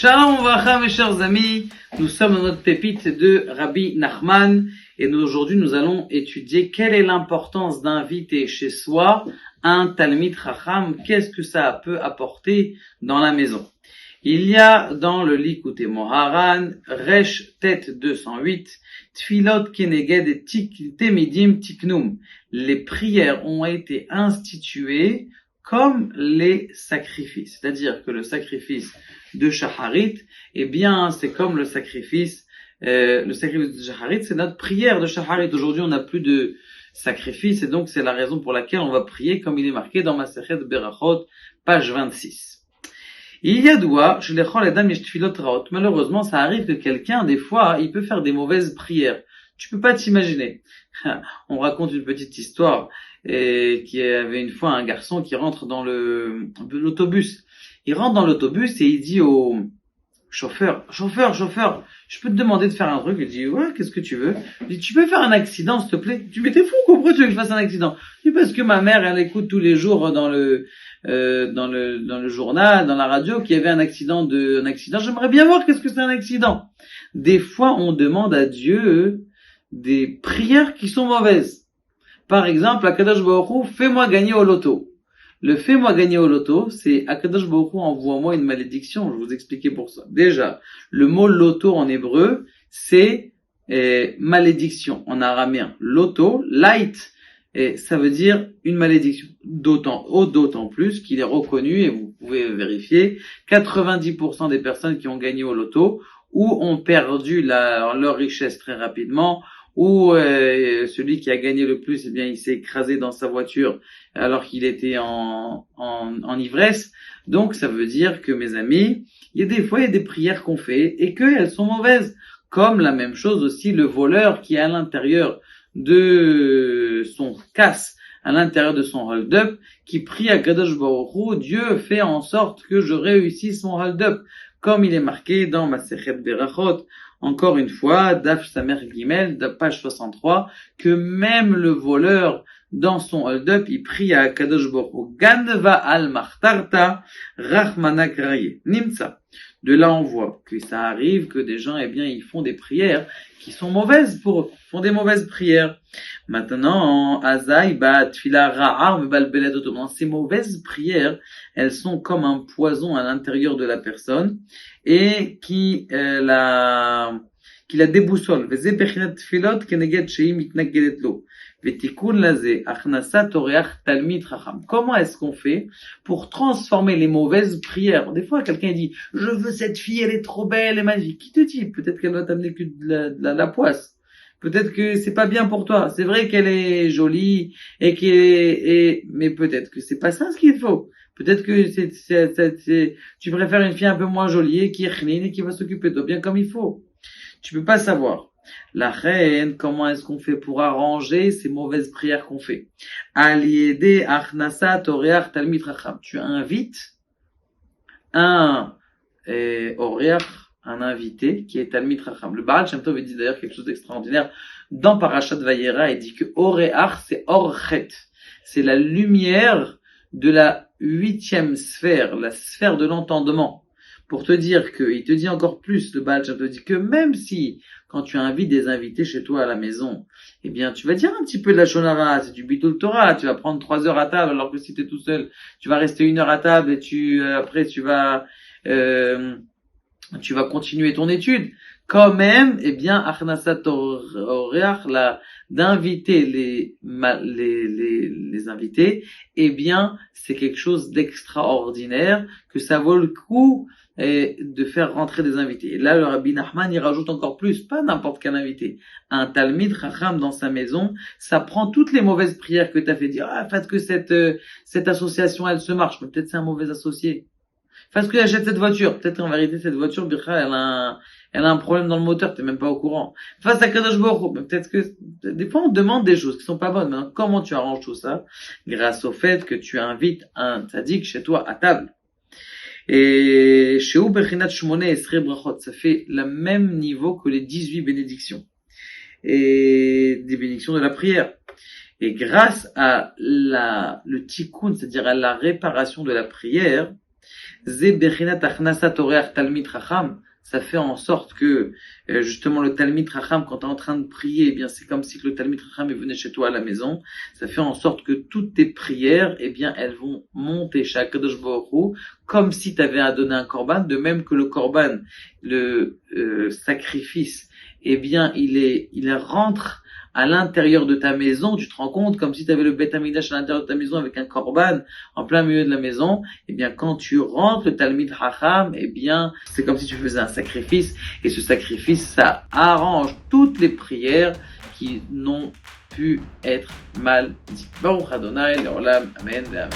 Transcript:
Shalom Uvracha, mes chers amis, nous sommes dans notre pépite de Rabbi Nachman et aujourd'hui nous allons étudier quelle est l'importance d'inviter chez soi un Talmid Chacham, qu'est-ce que ça peut apporter dans la maison. Il y a dans le Likutei Moharan, Resh Tet 208, Tfilot Keneged et Temidim Tiknum. Les prières ont été instituées comme les sacrifices, c'est-à-dire que le sacrifice de Shacharit, eh bien, c'est comme le sacrifice de Shacharit, c'est notre prière de Shacharit. Aujourd'hui, on n'a plus de sacrifice, et donc c'est la raison pour laquelle on va prier comme il est marqué dans Masechet Berachot, page 26. Il y a doua, malheureusement, ça arrive que quelqu'un, des fois, il peut faire des mauvaises prières. Tu peux pas t'imaginer. On raconte une petite histoire, qui avait une fois un garçon qui rentre dans l'autobus. Il rentre dans l'autobus et il dit au chauffeur, je peux te demander de faire un truc? Il dit, ouais, qu'est-ce que tu veux? Il dit, tu peux faire un accident, s'il te plaît? Tu m'étais fou, pourquoi tu veux que je fasse un accident? Il dit, parce que ma mère, elle écoute tous les jours dans le journal, dans la radio, qu'il y avait un accident. J'aimerais bien voir qu'est-ce que c'est un accident. Des fois, on demande à Dieu des prières qui sont mauvaises. Par exemple, Akadosh Baruch Hu, fais-moi gagner au loto. Le fais-moi gagner au loto, c'est Akadosh Baruch Hu envoie-moi une malédiction. Je vais vous expliquer pour ça. Déjà, le mot loto en hébreu, c'est malédiction en araméen. Loto, light, et ça veut dire une malédiction. D'autant plus qu'il est reconnu, et vous pouvez vérifier, 90% des personnes qui ont gagné au loto ou ont perdu leur richesse très rapidement, ou celui qui a gagné le plus, eh bien, il s'est écrasé dans sa voiture alors qu'il était en ivresse. Donc, ça veut dire que, mes amis, il y a des des prières qu'on fait et qu'elles sont mauvaises. Comme la même chose aussi, le voleur qui est à l'intérieur de son casse, à l'intérieur de son hold-up, qui prie à Kadosh Baruch Hu, Dieu fait en sorte que je réussisse mon hold-up. Comme il est marqué dans Masechet Berachot, encore une fois, Daf Samer Gimel, page 63, que même le voleur, dans son hold-up, il prie à Kadosh Baruch Hu, Ganva al Martarta, Rachmana Kraye, Nimtsa. De là, on voit que ça arrive que des gens, eh bien, ils font des prières qui sont mauvaises pour eux, font des mauvaises prières. Maintenant, Azaï, Tfila Ra'ar, Mebalbelet Otoman, ces mauvaises prières, elles sont comme un poison à l'intérieur de la personne et qui la déboussole. Comment est-ce qu'on fait pour transformer les mauvaises prières? Des fois, quelqu'un dit, je veux cette fille, elle est trop belle et magique. Qui te dit? Peut-être qu'elle va t'amener que de la poisse. Peut-être que c'est pas bien pour toi. C'est vrai qu'elle est jolie mais peut-être que c'est pas ça ce qu'il faut. Peut-être que tu préfères une fille un peu moins jolie et qui est chnine et qui va s'occuper de toi bien comme il faut. Tu peux pas savoir. La reine, comment est-ce qu'on fait pour arranger ces mauvaises prières qu'on fait? Aliede achnasa toreach talmid chacham. Tu invites un oreach, un invité qui est Talmid Chacham. Le Baal Shem Tov dit d'ailleurs quelque chose d'extraordinaire dans Parashat Vayera. Il dit que Oreach, c'est Orchet. C'est la lumière de la 8e sphère, la sphère de l'entendement. Pour te dire que, il te dit encore plus, le Baal Shem Tov dit que même si, quand tu invites des invités chez toi à la maison, eh bien, tu vas dire un petit peu de la Shonara, c'est du Bitul Torah, tu vas prendre 3 heures à table, alors que si tu es tout seul, tu vas rester 1 heure à table et après tu vas continuer ton étude. Quand même, eh bien, Achnasat Oreach, d'inviter les invités, eh bien, c'est quelque chose d'extraordinaire, que ça vaut le coup de faire rentrer des invités. Et là, le Rabbi Nachman, il rajoute encore plus, pas n'importe quel invité. Un Talmid Chacham dans sa maison, ça prend toutes les mauvaises prières que tu as fait dire, faites que cette association, elle se marche, mais peut-être c'est un mauvais associé. Parce que j'achète cette voiture. Peut-être en vérité, cette voiture, elle a un problème dans le moteur, t'es même pas au courant. Face à Kadosh Baruch Hu, peut-être que, des fois, on demande des choses qui sont pas bonnes. Maintenant, comment tu arranges tout ça? Grâce au fait que tu invites un tzaddik chez toi à table. Et chez Bechinat Shmoneh Esrei Brachot, ça fait le même niveau que les 18 bénédictions. Et des bénédictions de la prière. Et grâce à le tikkun, c'est-à-dire à la réparation de la prière, Ze bechinat achnasat oreach talmid chacham. Ça fait en sorte que, justement, le Talmid Chacham, quand tu es en train de prier, eh bien, c'est comme si le Talmid Chacham venait chez toi à la maison. Ça fait en sorte que toutes tes prières, eh bien, elles vont monter chez HaKadosh Baruch Hu, comme si tu avais à donner un korban, de même que le korban, le sacrifice, eh bien, il rentre à l'intérieur de ta maison. Tu te rends compte, comme si tu avais le Beth Amidash à l'intérieur de ta maison avec un korban en plein milieu de la maison. Eh bien, quand tu rentres le Talmid Chacham, eh bien, c'est comme si tu faisais un sacrifice. Et ce sacrifice, ça arrange toutes les prières qui n'ont pu être mal dites. Baruch Adonai, Leolam, Amen, Amen.